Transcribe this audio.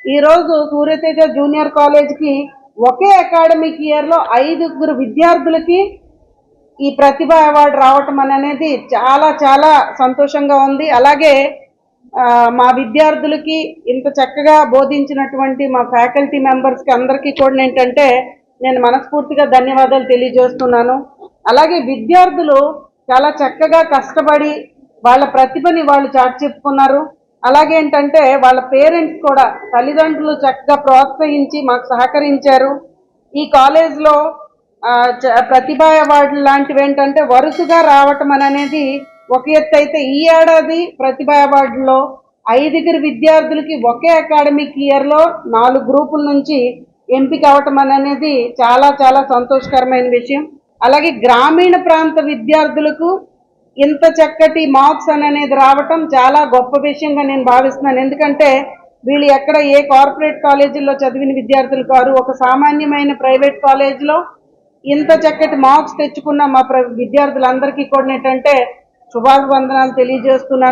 ఈ రోజు Surya Teja junior college కి ఒకే అకాడమిక్ ఇయర్ లో 5 విద్యార్థులకి ఈ ప్రతిభ అవార్డు రావటం అనేది చాలా చాలా సంతోషంగా ఉంది. అలాగే మా విద్యార్థులకి ఇంత చక్కగా బోధించినటువంటి మా ఫ్యాకల్టీ మెంబర్స్కి అందరికీ కూడా ఏంటంటే నేను మనస్ఫూర్తిగా ధన్యవాదాలు తెలియజేస్తున్నాను. అలాగే విద్యార్థులు చాలా చక్కగా కష్టపడి వాళ్ళ ప్రతిభని వాళ్ళు చాటి చెప్పుకున్నారు. అలాగే ఏంటంటే వాళ్ళ పేరెంట్స్ కూడా తల్లిదండ్రులు చక్కగా ప్రోత్సహించి మాకు సహకరించారు. ఈ కాలేజ్లో ప్రతిభా అవార్డులు లాంటివి ఏంటంటే వరుసగా రావటం అనేది ఒక ఎత్తు అయితే, ఈ ఏడాది ప్రతిభా అవార్డులో 5 విద్యార్థులకి ఒకే అకాడమిక్ ఇయర్లో 4 గ్రూపుల నుంచి ఎంపిక అవటం అనేది చాలా చాలా సంతోషకరమైన విషయం. అలాగే గ్రామీణ ప్రాంత విద్యార్థులకు ఇంత చక్కటి మార్క్స్ అనేది రావటం చాలా గొప్ప విషయంగా నేను భావిస్తున్నాను. ఎందుకంటే వీళ్ళు ఎక్కడ ఏ కార్పొరేట్ కాలేజీల్లో చదివిన విద్యార్థులు కారు. ఒక సామాన్యమైన ప్రైవేట్ కాలేజీలో ఇంత చక్కటి మార్క్స్ తెచ్చుకున్న మా విద్యార్థులందరికీ కూడా ఏంటంటే శుభాభివందనాలు తెలియజేస్తున్నాను.